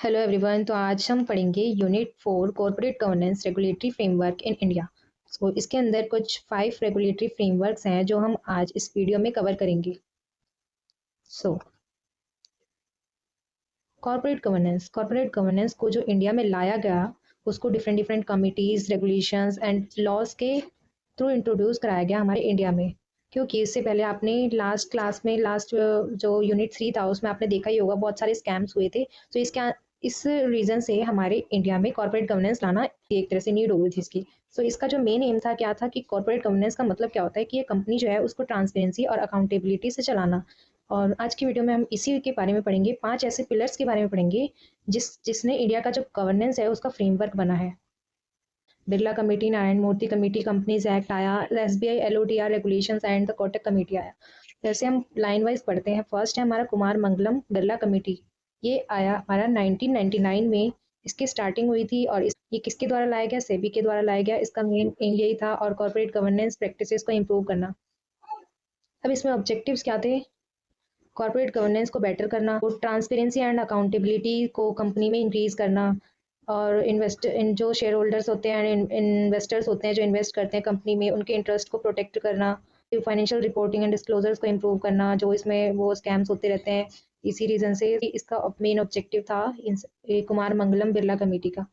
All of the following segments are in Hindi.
Hello everyone. तो आज हम पढ़ेंगे unit 4 corporate governance regulatory framework in India. इसके अंदर कुछ 5 रेगुलेटरी फ्रेमवर्क्स हैं जो हम आज इस वीडियो में कवर करेंगे। सो कॉर्पोरेट गवर्नेंस को जो इंडिया में लाया गया, उसको different different committees, regulations and laws के थ्रू इंट्रोड्यूस कराया गया हमारे इंडिया में। क्योंकि इससे पहले आपने लास्ट क्लास में जो यूनिट 3 था उसमें आपने देखा ही होगा, बहुत सारे स्कैम्स हुए थे। तो इस रीज़न से हमारे इंडिया में कॉर्पोरेट गवर्नेंस लाना एक तरह से नीड हो गई थी इसकी। सो इसका जो मेन एम था क्या था कि कॉर्पोरेट गवर्नेंस का मतलब क्या होता है कि ये कंपनी जो है उसको ट्रांसपेरेंसी और अकाउंटेबिलिटी से चलाना। और आज की वीडियो में हम इसी के बारे में पढ़ेंगे, 5 ऐसे पिलर्स के बारे में पढ़ेंगे जिसने इंडिया का जो गवर्नेंस है उसका फ्रेमवर्क बना है। Birla committee, Narayana Murthy committee, companies act आया, SEBI LODR regulations and the Kotak committee आया। जैसे हम लाइन वाइज पढ़ते हैं। फर्स्ट है हमारा कुमार मंगलम बिरला कमेटी। ये आया हमारा 1999 में। इसकी स्टार्टिंग हुई थी और ये किसके द्वारा लाया गया? सेबी के द्वारा लाया गया। इसका मेन एम यही था और कॉर्पोरेट गवर्नेंस प्रैक्टिसेस को इम्प्रूव करना। अब इसमें ऑब्जेक्टिव्स क्या थे? कॉर्पोरेट गवर्नेंस को बेटर करना, ट्रांसपेरेंसी एंड अकाउंटेबिलिटी को कंपनी में इंक्रीज करना, और जो शेयर होल्डर्स होते हैं, इन्वेस्टर्स होते हैं जो इन्वेस्ट करते हैं कंपनी में, उनके इंटरेस्ट को प्रोटेक्ट करना, फाइनेंशियल रिपोर्टिंग एंड डिस्क्लोजर्स को इम्प्रूव करना, जो इसमें वो स्कैम्स होते रहते हैं। इसी रीज़न से इसका मेन ऑब्जेक्टिव था कुमार मंगलम बिरला कमेटी का।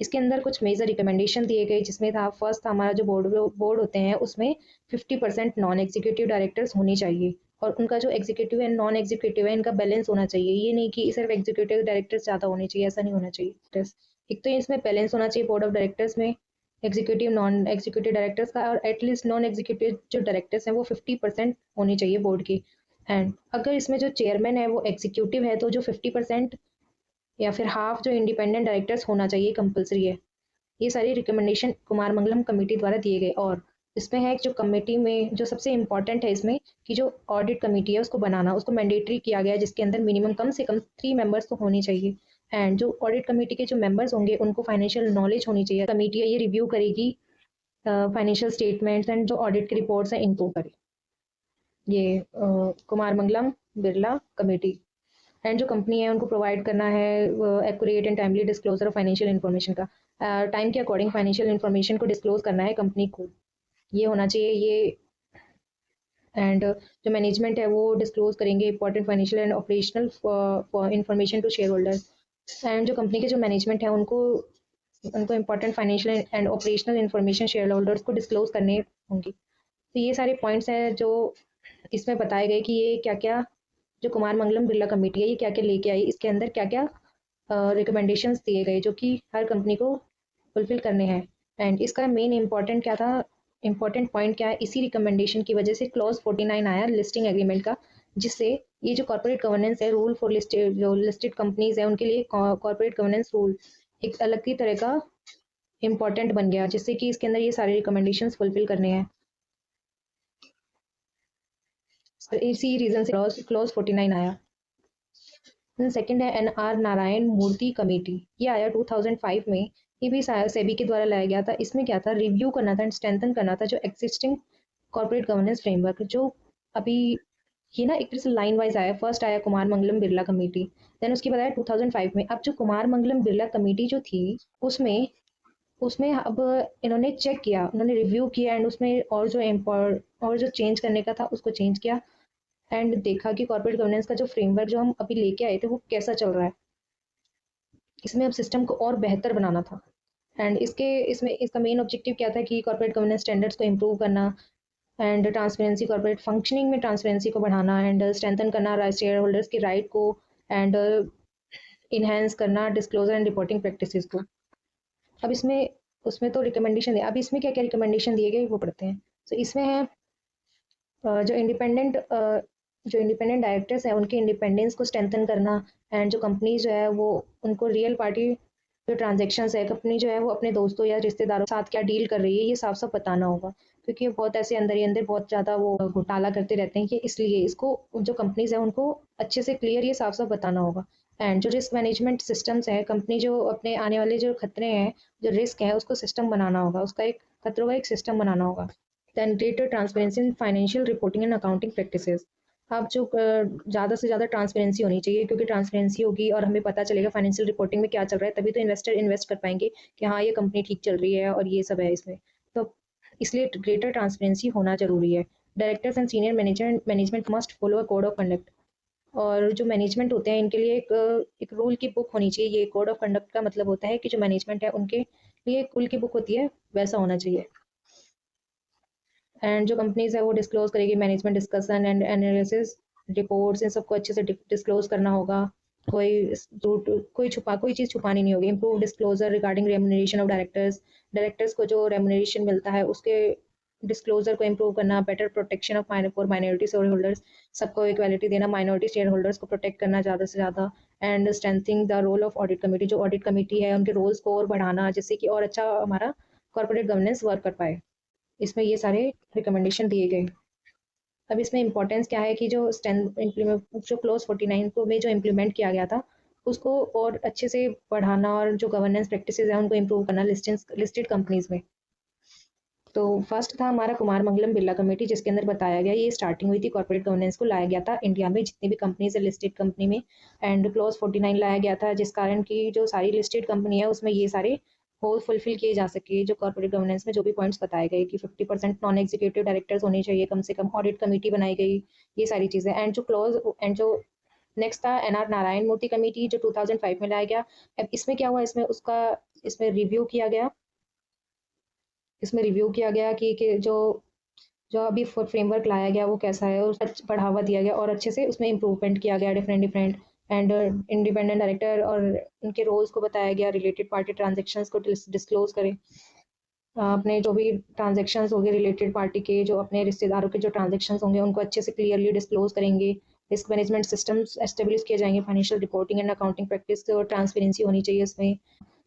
इसके अंदर कुछ मेजर रिकमेंडेशन दिए गए, जिसमें था फर्स्ट था हमारा जो बोर्ड होते हैं उसमें 50% नॉन एग्जीक्यूटिव डायरेक्टर्स होने चाहिए, और उनका जो एग्जीक्यूटिव एंड नॉन एग्जीक्यूटिव है इनका बैलेंस होना चाहिए। ये नहीं कि सिर्फ एग्जीक्यूटिव डायरेक्टर्स ज़्यादा होने चाहिए, ऐसा नहीं होना चाहिए। एक तो इसमें बैलेंस होना चाहिए बोर्ड ऑफ डायरेक्टर्स में, एग्जीक्यूटिव नॉन एग्जीक्यूटिव डायरेक्टर्स का, और एटलीस्ट नॉन एग्जीक्यूटिव जो डायरेक्टर्स हैं वो 50% होने चाहिए बोर्ड की। एंड अगर इसमें जो चेयरमैन है वो एग्जीक्यूटिव है तो जो 50% या फिर हाफ जो इंडिपेंडेंट डायरेक्टर्स होना चाहिए कंपलसरी है। ये सारी रिकमेंडेशन कुमार मंगलम कमेटी द्वारा दिए गए। और इसमें है जो कमेटी में जो सबसे इम्पोर्टेंट है इसमें कि जो ऑडिट कमेटी है उसको बनाना, उसको मैंडेटरी किया गया है, जिसके अंदर मिनिमम कम से कम 3 मेंबर्स तो होने चाहिए। एंड जो ऑडिट कमेटी के जो मेंबर्स होंगे उनको फाइनेंशियल नॉलेज होनी चाहिए। कमेटी है ये रिव्यू करेगी फाइनेंशियल स्टेटमेंट्स एंड जो ऑडिट की रिपोर्ट्स हैं इनको करे। ये कुमार मंगलम बिरला कमेटी। एंड जो कंपनी है उनको प्रोवाइड करना है accurate and timely disclosure of financial information का। टाइम के अकॉर्डिंग फाइनेंशियल इन्फॉर्मेशन को डिस्क्लोज करना है कंपनी को, ये होना चाहिए ये। एंड जो मैनेजमेंट है वो डिस्क्लोज करेंगे important financial and operational information to shareholders. And जो कंपनी के जो मैनेजमेंट है उनको उनको important financial and operational information shareholders को डिस्क्लोज करने होंगी। तो ये सारे पॉइंट्स हैं जो इसमें बताए गए कि ये क्या क्या जो कुमार मंगलम बिरला कमेटी है ये क्या क्या लेके आई, इसके अंदर क्या क्या रिकमेंडेशंस दिए गए जो कि हर कंपनी को फुलफिल करने हैं। एंड इसका मेन इंपॉर्टेंट क्या था, इंपॉर्टेंट पॉइंट क्या है, इसी रिकमेंडेशन की वजह से क्लॉज 49 आया लिस्टिंग एग्रीमेंट का, जिससे ये जो कॉर्पोरेट गवर्नेंस है, रूल फॉर लिस्टेड जो लिस्टेड कंपनीज है उनके लिए कॉर्पोरेट गवर्नेंस रूल एक अलग ही तरह का इंपॉर्टेंट बन गया, जिससे कि इसके अंदर ये सारे रिकमेंडेशंस फुलफिल करने हैं। इसी रीजन से क्लॉज 49 आया। सेकंड है एनआर नारायण मूर्ति कमेटी। ये आया 2005 में। ये भी सेबी के द्वारा लाया गया था। इसमें क्या था, रिव्यू करना था, स्ट्रेंथन करना था जो एग्जिस्टिंग कॉर्पोरेट गवर्नेंस फ्रेमवर्क जो अभी ये ना एक तरह से लाइन वाइज आया। फर्स्ट आया कुमार मंगलम बिरला कमेटी, देन उसके बाद आया 2005 में। अब जो कुमार मंगलम बिरला कमेटी जो थी उसमें उसमें अब इन्होंने चेक किया, उन्होंने रिव्यू किया एंड उसमें और जो चेंज करने का था उसको चेंज किया। एंड देखा कि कॉर्पोरेट गवर्नेंस का जो फ्रेमवर्क जो हम अभी लेके आए थे वो कैसा चल रहा है। इसमें अब सिस्टम को और बेहतर बनाना था। एंड इसमें इसका मेन ऑब्जेक्टिव क्या था कि कॉर्पोरेट गवर्नेंस स्टैंडर्ड्स को इम्प्रूव करना, एंड ट्रांसपेरेंसी, कॉर्पोरेट फंक्शनिंग में ट्रांसपेरेंसी को बढ़ाना, एंड स्ट्रेंथन करना शेयर होल्डर्स के राइट को, एंड इन्हेंस करना डिस्क्लोजर एंड रिपोर्टिंग प्रैक्टिसेस को। अब इसमें उसमें तो रिकमेंडेशन है, अब इसमें क्या क्या रिकमेंडेशन दिए गए वो पढ़ते हैं। तो इसमें है जो इंडिपेंडेंट डायरेक्टर्स हैं उनके इंडिपेंडेंस को स्ट्रेंथन करना, एंड जो कंपनी जो है वो उनको रियल पार्टी जो ट्रांजेक्शन्स है, कंपनी जो है वो अपने दोस्तों या रिश्तेदारों के साथ क्या डील कर रही है ये साफ साफ बताना होगा। क्योंकि बहुत ऐसे अंदर ही अंदर बहुत ज़्यादा वो घोटाला करते रहते हैं कि इसलिए इसको जो कंपनीज है उनको अच्छे से क्लियर ये साफ साफ बताना होगा। एंड जो रिस्क मैनेजमेंट सिस्टम्स है, कंपनी जो अपने आने वाले जो खतरे हैं, जो रिस्क है उसको सिस्टम बनाना होगा, उसका एक खतरों का एक सिस्टम बनाना होगा। Then greater transparency in financial reporting and accounting practices. अब जो ज़्यादा से ज़्यादा ट्रांसपेरेंसी होनी चाहिए, क्योंकि ट्रांसपेरेंसी होगी और हमें पता चलेगा फाइनेंशियल रिपोर्टिंग में क्या चल रहा है, तभी तो इन्वेस्टर इन्वेस्ट कर पाएंगे कि हाँ ये कंपनी ठीक चल रही है और ये सब है इसमें। तो इसलिए ग्रेटर ट्रांसपेरेंसी होना ज़रूरी है। Directors and senior management management must follow a code of conduct. और जो मैनेजमेंट होते हैं इनके लिए एक रूल की बुक होनी चाहिए। ये कोड ऑफ कंडक्ट का मतलब होता है कि जो मैनेजमेंट है उनके लिए एक रूल की बुक होती है, वैसा होना चाहिए। एंड जो कंपनीज है वो डिस्क्लोज करेगी management discussion and analysis reports, इन सबको अच्छे से डिस्क्लोज करना होगा। कोई कोई चीज़ छुपानी नहीं होगी। Improve disclosure regarding remuneration of directors. Directors को जो रेमुनरेशन मिलता है उसके डिस्क्लोजर को इम्प्रूव करना। Better protection of for minority shareholders, सबको इक्वालिटी देना, माइनॉरिटी शेयर होल्डर्स को प्रोटेक्ट करना ज़्यादा से ज़्यादा। And strengthening the role of audit committee, जो ऑडिट कमेटी है उनके रोल्स को और बढ़ाना, जिससे कि और अच्छा हमारा कॉर्पोरेट गवर्नेंस वर्क कर पाए। इसमें ये सारे रिकमेंडेशन दिए गए। अब इसमें इंपॉर्टेंस क्या है कि जो स्ट्रेंथ इम्प्लीमेंट जो क्लोज 49 को में जो इम्प्लीमेंट किया गया था उसको और अच्छे से बढ़ाना, और जो गवर्नेंस प्रैक्टिसेस है उनको इम्प्रूव करना लिस्टेड कंपनीज में। तो फर्स्ट था हमारा कुमार मंगलम बिरला कमेटी, जिसके अंदर बताया गया, ये स्टार्टिंग हुई थी कॉर्पोरेट गवर्नेंस को लाया गया था इंडिया में जितनी भी कंपनीज है लिस्टेड कंपनी में। एंड क्लोज 49 लाया गया था जिस कारण की जो सारी लिस्टेड कंपनी है उसमें ये सारे होल फुलफिल किए जा सके। जो कॉर्पोरेट गवर्नेंस में जो भी पॉइंट्स बताए गए कि 50% नॉन एग्जीक्यूटिव डायरेक्टर्स होने चाहिए कम से कम, ऑडिट कमेटी बनाई गई, ये सारी चीज़ें। एंड जो नेक्स्ट था एनआर नारायण मूर्ति कमेटी, जो 2005 में लाया गया। अब इसमें क्या हुआ, इसमें रिव्यू किया गया। इसमें रिव्यू किया गया कि जो जो अभी फ्रेमवर्क लाया गया वो कैसा है, और बढ़ावा दिया गया और अच्छे से उसमें इम्प्रूवमेंट किया गया different different. And independent director और उनके रोल्स को बताया गया। रिलेटेड पार्टी ट्रांजेक्शन्स को डिस्क्लोज करें। अपने जो भी ट्रांजेक्शन्स होंगे रिलेटेड पार्टी के, जो अपने रिश्तेदारों के जो ट्रांजेक्शन्स होंगे उनको अच्छे से क्लियरली डिस्क्लोज करेंगे। रिस्क मैनेजमेंट सिस्टम्स एस्टेब्लिश किए जाएंगे। Financial reporting and accounting practice और ट्रांसपेरेंसी होनी चाहिए इसमें।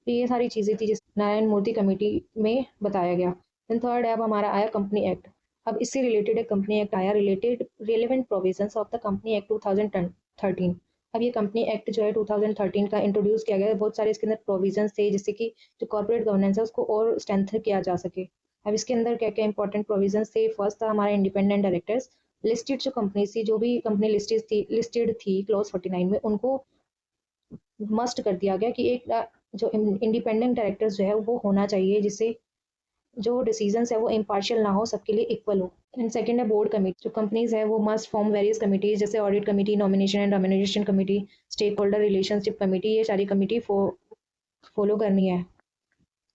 तो ये सारी चीज़ें थी जिस नारायण मूर्ति कमेटी में बताया गया। देन थर्ड है अब हमारा आया कंपनी एक्ट। अब इससे रिलेटेड एक कंपनी एक्ट आया, related relevant provisions of the company act 2013। अब ये कंपनी एक्ट जो है 2013 का इंट्रोड्यूस किया गया है। बहुत सारे इसके अंदर प्रोविजंस थे जिससे कि जो कॉर्पोरेट गवर्नेंस है उसको और स्ट्रेंथन किया जा सके। अब इसके अंदर क्या क्या इंपॉर्टेंट प्रोविजंस थे। फर्स्ट था हमारा इंडिपेंडेंट डायरेक्टर्स। लिस्टेड जो कंपनी थी, जो भी कंपनी लिस्टेड थी क्लॉज 49 में, उनको मस्ट कर दिया गया कि एक जो इंडिपेंडेंट डायरेक्टर्स जो है वो होना चाहिए, जिससे जो डिसीजंस है वो इम्पार्शियल ना हो, सबके लिए इक्वल हो। एंड सेकंड है बोर्ड कमेटी। जो कंपनीज है वो मस्ट फॉर्म वेरियस कमिटीज, जैसे audit committee, nomination and remuneration committee, stakeholder relationship committee, ये सारी कमेटी फॉलो करनी है।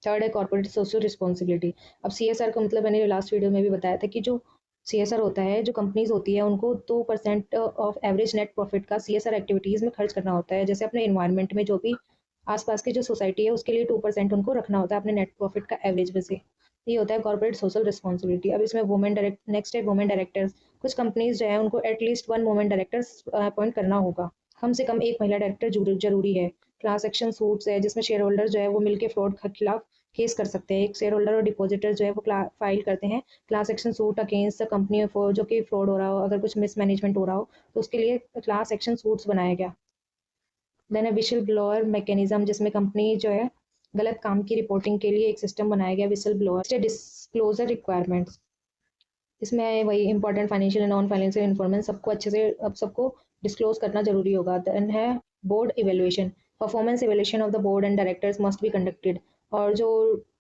थर्ड है कॉर्पोरेट सोशल रिस्पॉन्सिबिलिटी। अब सीएसआर का मतलब मैंने लास्ट वीडियो में भी बताया था कि जो सीएसआर होता है, जो कंपनीज होती है उनको 2% ऑफ एवरेज नेट प्रॉफिट का सीएसआर एक्टिविटीज़ में खर्च करना होता है। जैसे अपने इन्वायरमेंट में जो भी आसपास की जो सोसाइटी है उसके लिए 2% उनको रखना होता है अपने नेट प्रॉफिट का एवरेज में से। ये होता है कॉर्पोरेट सोशल रिस्पॉन्सिबिलिटी। अब इसमें नेक्स्ट है वुमेन डायरेक्टर्स। कुछ कंपनीज जो है उनको एटलीस्ट 1 वुमेन डायरेक्टर्स अपॉइंट करना होगा। कम से कम एक महिला डायरेक्टर जरूरी है। क्लास एक्शन सूट्स है जिसमें शेयर होल्डर जो है वो मिलकर फ्रॉड के खिलाफ केस कर सकते हैं। एक शेयर होल्डर और डिपॉजिटर जो है वो फाइल करते हैं class action suit against the company for जो कि फ्रॉड हो रहा हो, अगर कुछ मिसमैनेजमेंट हो रहा हो तो उसके लिए क्लास एक्शन सूट्स बनाया गया। देन विशल ब्लोअर मैकेनिज्म, जिसमें कंपनी जो है गलत काम की रिपोर्टिंग के लिए एक सिस्टम बनाया गया विशल ब्लोअर। डिस्क्लोजर रिक्वायरमेंट्स, इसमें वही important financial and non financial information सबको अच्छे से अब सबको डिस्क्लोज करना जरूरी होगा। देन है board evaluation. Performance evaluation of the board and directors must be conducted. और जो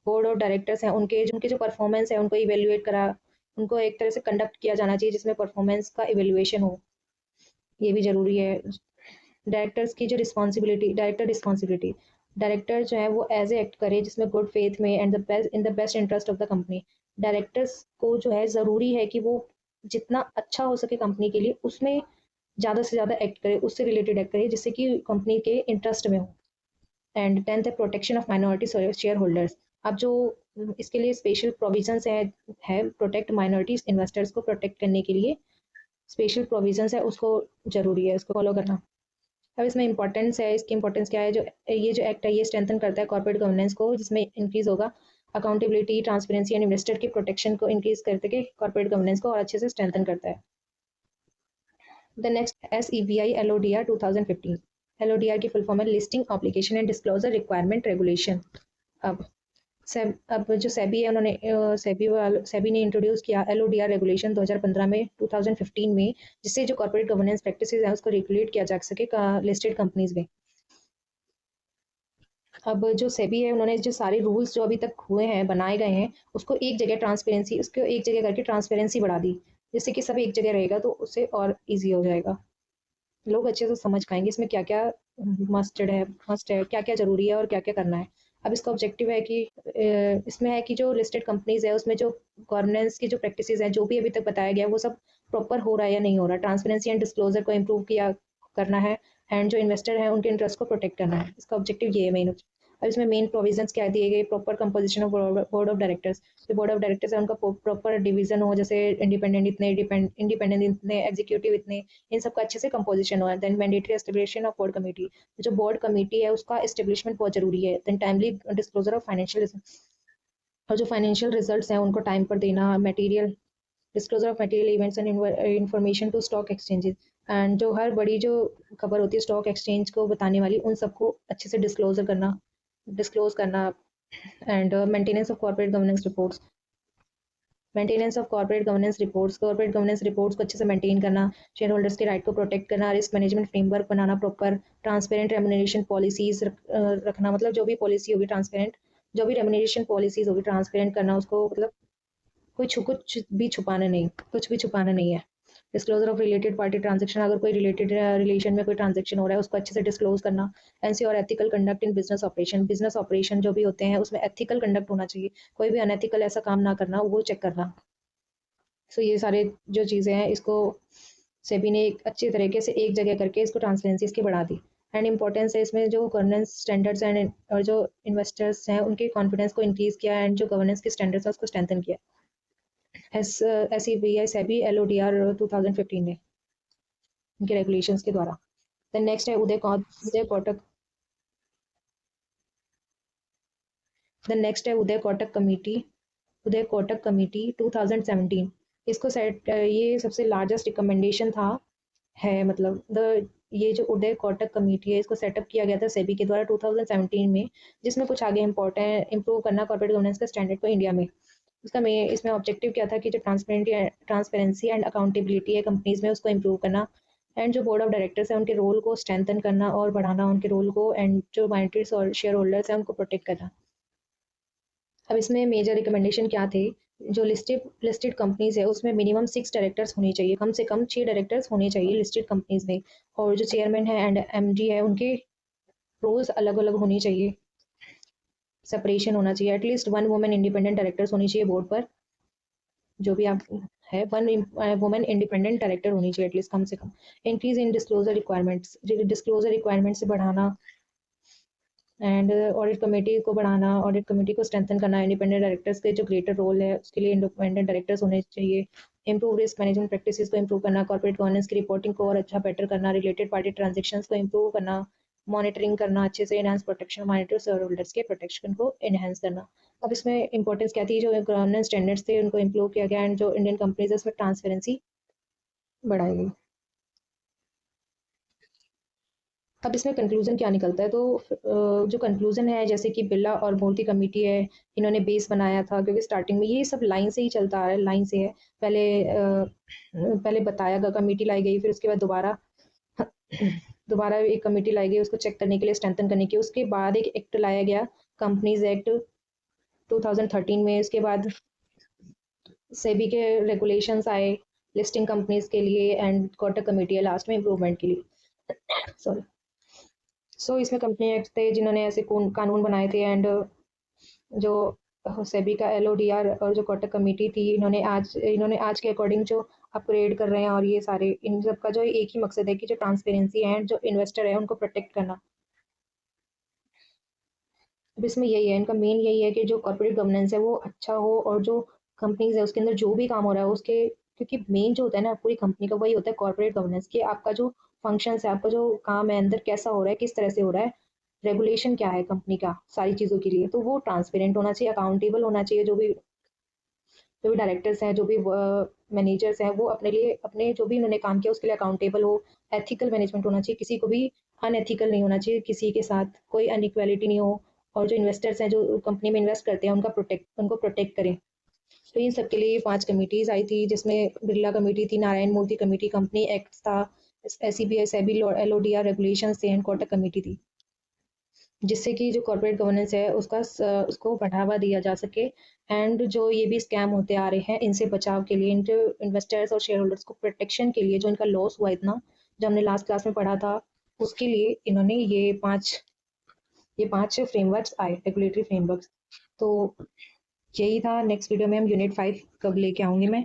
बोर्ड और डायरेक्टर्स हैं उनके जो परफॉर्मेंस है उनको इवेल्युएट करा, उनको एक तरह से कंडक्ट किया जाना चाहिए जिसमें परफॉर्मेंस का इवेल्युएशन हो, ये भी जरूरी है। डायरेक्टर्स की जो रिस्पॉन्सिबिलिटी, डायरेक्टर जो है वो एज ए एक्ट करे जिसमें गुड फेथ में and the best in the best interest of the company. Directors को जो है ज़रूरी है कि वो जितना अच्छा हो सके कंपनी के लिए उसमें ज़्यादा से ज़्यादा एक्ट करे, उससे रिलेटेड एक्ट करे जिससे कि कंपनी के इंटरेस्ट में हो। एंड टेंथ है protection of minority share holders. अब जो इसके लिए स्पेशल प्रोविजंस है प्रोटेक्ट माइनॉरिटीज इन्वेस्टर्स को प्रोटेक्ट करने के लिए स्पेशल प्रोविजंस है, उसको जरूरी है उसको फॉलो करना। अब इसमें इंपॉर्टेंस है, इसकी इंपॉर्टेंस क्या है, जो ये जो एक्ट है ये स्ट्रेंथन करता है कॉर्पोरेट गवर्नेंस को, जिसमें इंक्रीज होगा अकाउंटेबिलिटी, ट्रांसपेरेंसी एंड इन्वेस्टर की प्रोटेक्शन को इंक्रीज करते के कॉर्पोरेट गवर्नेंस को और अच्छे से स्ट्रेंथन करता है। The next SEBI LODR 2015। LODR की फुल फॉर्म है listing obligation and disclosure requirement regulation. अब अब जो सेबी है उन्होंने सेबी ने इंट्रोड्यूस किया एलओडीआर रेगुलेशन 2015 में 2015 में, जिससे जो कॉर्पोरेट गवर्नेंस प्रैक्टिसेस है उसको रेगुलेट किया जा सके लिस्टेड कंपनीज में। अब जो सेबी है उन्होंने जो सारे रूल्स जो अभी तक हुए हैं बनाए गए हैं उसको एक जगह ट्रांसपेरेंसी उसको एक जगह करके ट्रांसपेरेंसी बढ़ा दी, जिससे कि सब एक जगह रहेगा तो उससे और इजी हो जाएगा, लोग अच्छे से समझ पाएंगे इसमें क्या क्या मस्ट है, क्या क्या ज़रूरी है और क्या क्या करना है। अब इसका ऑब्जेक्टिव है कि इसमें है कि जो लिस्टेड कंपनीज है उसमें जो गवर्नेंस की जो प्रैक्टिसेस है जो भी अभी तक बताया गया वो सब प्रॉपर हो रहा है या नहीं हो रहा, ट्रांसपेरेंसी एंड डिस्क्लोजर को इम्प्रूव किया करना है, एंड जो इन्वेस्टर है उनके इंटरेस्ट को प्रोटेक्ट करना है, इसका ऑब्जेक्टिव ये है मेन। अब इसमें मेन प्रोविजंस क्या दिए गए, proper composition of board of directors, जो बोर्ड ऑफ डायरेक्टर्स है उनका प्रॉपर डिवीजन हो, जैसे इंडिपेंडेंट इतने इंडिपेंडेंट इतने एग्जीक्यूटिव इतने, इन सबका अच्छे से कंपोजिशन हो। Then mandatory establishment of board committee, जो बोर्ड कमेटी है उसका एस्टेब्लिशमेंट बहुत जरूरी है। Then timely disclosure of financial, और जो फाइनेंशियल रिजल्ट्स हैं उनको टाइम पर देना, material disclosure of material events and information to stock exchanges, and जो हर बड़ी जो खबर होती है स्टॉक एक्सचेंज को बताने वाली उन सबको अच्छे से डिस्क्लोज करना। And maintenance of corporate governance reports, maintenance of corporate governance reports को अच्छे से मेंटेन करना, शेयर होल्डर्स के राइट को प्रोटेक्ट करना, रिस्क मैनेजमेंट फ्रेमवर्क बनाना, प्रॉपर ट्रांसपेरेंट रेमुनरेशन पॉलिसीज रखना, मतलब जो भी पॉलिसी होगी ट्रांसपेरेंट, जो भी रेमुनरेशन पॉलिसीज होगी ट्रांसपेरेंट करना उसको, मतलब कुछ भी छुपाना नहीं, कुछ भी छुपाना नहीं है। Disclosure of related party transaction, अगर कोई रिलेटेड रिलेशन में कोई ट्रांजेक्शन हो रहा है उसको अच्छे से डिस्क्लोज करना। Ensure ethical conduct in business operation जो भी होते हैं उसमें एथिकल कंडक्ट होना चाहिए, कोई भी अनएथिकल ऐसा काम ना करना, वो चेक करना। सो ये सारे जो चीज़ें हैं इसको सेबी ने एक अच्छी तरीके से एक जगह करके इसको ट्रांसपेरेंसी इसकी बढ़ा दी। एंड इंपॉर्टेंस है इसमें जो गवर्नेंस स्टैंडर्ड्स एंड और जो इन्वेस्टर्स हैं उनके कॉन्फिडेंस को इंक्रीज किया, एंड जो गवर्नेंस के स्टैंडर्ड्स हैं उसको स्ट्रेंथन किया। S E B I SEBI L O D R 2015 में इनके रेगुलेशंस के द्वारा। देन नेक्स्ट है उदय कोटक, देन नेक्स्ट है उदय कोटक कमेटी 2017। इसको सेट ये सबसे लार्जेस्ट रिकमेंडेशन था है, मतलब ये जो उदय कोटक कमेटी है इसको सेटअप किया गया था सेबी के द्वारा 2017 में, जिसमें कुछ आगे इंपॉर्टेंट इंप्रूव करना कॉर्पोरेट गवर्नेंस का स्टैंडर्ड को इंडिया में। उसका इसमें ऑब्जेक्टिव क्या था कि जो ट्रांसपेरेंसी एंड अकाउंटेबिलिटी है कंपनीज में उसको इम्प्रूव करना, एंड जो बोर्ड ऑफ डायरेक्टर्स है उनके रोल को स्ट्रेंथन करना और बढ़ाना उनके रोल को, एंड जो माइनॉरिटीज और शेयर होल्डर्स हैं उनको प्रोटेक्ट करना। अब इसमें मेजर रिकमेंडेशन क्या थे, जो लिस्टेड कंपनीज है उसमें मिनिमम 6 डायरेक्टर्स होने चाहिए, कम से कम 6 डायरेक्टर्स होने चाहिए लिस्टेड कंपनीज में, और जो चेयरमैन है एंड एमडी है उनके रोल्स अलग अलग होनी चाहिए, सेपरेशन होना चाहिए। At least one women independent directors होनी चाहिए बोर्ड पर, जो भी आप है वन वुमेन इंडिपेंडेंट डायरेक्टर होनी चाहिए एटलीस्ट कम से कम। इंक्रीज इन डिस्क्लोजर रिक्वायरमेंट्स से बढ़ाना, एंड ऑडिट कमेटी को बढ़ाना, ऑडिट कमेटी को स्ट्रेंथन करना, इंडिपेंडेंट डायरेक्टर्स के जो ग्रेटर रोल है उसके लिए इंडिपेंडेंट डायरेक्टर्स होने चाहिए। इंप्रूव रिस्क मैनेजमेंट प्रैक्टिसेस को इंप्रूव करना, कॉर्पोरेट गवर्नेंस की रिपोर्टिंग को और अच्छा बेटर करना, रिलेटेड पार्टी ट्रांजेक्शन्स को इंप्रूव करना, मॉनिटरिंग करना अच्छे से, enhance protection monitor share holders के प्रोटेक्शन को एनहांस करना। अब इसमें इंपॉर्टेंस क्या थी, जो गवर्नेंस स्टैंडर्ड्स थे उनको इंप्रूव किया गया, एंड जो इंडियन कंपनीज है उसमें ट्रांसपेरेंसी बढ़ाई गई। अब इसमें कंक्लूजन क्या निकलता है, तो जो कंक्लूजन है जैसे कि बिरला और मूर्ति कमेटी है, इन्होंने बेस बनाया था, क्योंकि स्टार्टिंग में ये सब लाइन से ही चलता आ रहा है, लाइन से है। पहले बताया गया, कमेटी लाई गई, फिर उसके बाद दोबारा दोबारा एक कमेटी लाई गई उसको चेक करने के लिए, स्ट्रेंथन करने के, उसके बाद एक एक्ट लाया गया कंपनीज एक्ट 2013 में। उसके बाद सेबी के रेगुलेशंस आए लिस्टिंग कंपनीज के लिए, एंड कोटक कमेटी है लास्ट में इम्प्रूवमेंट के लिए। सॉरी। इसमें कंपनी एक्ट थे जिन्होंने ऐसे कानून बनाए थे, एंड जो सेबी का एलओडीआर और जो कोटक कमेटी थी, इन्होंने आज के अकॉर्डिंग जो अपग्रेड कर रहे हैं, और ये सारे इन सब का जो एक ही मकसद है कि जो ट्रांसपेरेंसी है, जो इन्वेस्टर है उनको प्रोटेक्ट करना। अब इसमें यही है, इनका मेन यही है कि जो कॉर्पोरेट गवर्नेंस है वो अच्छा हो, और जो कंपनीज है उसके अंदर जो भी काम हो रहा है उसके, क्योंकि मेन जो होता है ना पूरी कंपनी का वही होता है कॉर्पोरेट गवर्नेंस, कि आपका जो फंक्शन है, आपका जो काम है अंदर कैसा हो रहा है, किस तरह से हो रहा है, रेगुलेशन क्या है कंपनी का सारी चीज़ों के लिए, तो वो ट्रांसपेरेंट होना चाहिए, अकाउंटेबल होना चाहिए। जो भी डायरेक्टर्स हैं, जो भी मैनेजर्स हैं, वो अपने लिए अपने जो भी उन्होंने काम किया उसके लिए अकाउंटेबल हो। एथिकल मैनेजमेंट होना चाहिए, किसी को भी अनएथिकल नहीं होना चाहिए, किसी के साथ कोई अनइक्वालिटी नहीं हो, और जो इन्वेस्टर्स हैं जो कंपनी में इन्वेस्ट करते हैं उनको प्रोटेक्ट करें। तो इन सब के लिए 5 कमिटीज़ आई थी, जिसमें बिरला कमेटी थी, Narayan Murthy committee, company act था, एसईबी, सेबी, एलओडीआर रेगुलेशंस थे एंड कोटक कमेटी थी, जिससे कि जो कॉर्पोरेट गवर्नेंस है उसको बढ़ावा दिया जा सके एंड जो ये भी स्कैम होते आ रहे हैं इनसे बचाव के लिए, इन्वेस्टर्स और शेयर होल्डर्स को प्रोटेक्शन के लिए, जो इनका लॉस हुआ इतना, जो हमने लास्ट क्लास में पढ़ा था, उसके लिए इन्होंने ये पांच फ्रेमवर्क्स आए, रेगुलेटरी फ्रेमवर्क्स। तो यही था। नेक्स्ट वीडियो में हम यूनिट 5 कब लेके आऊंगी मैं।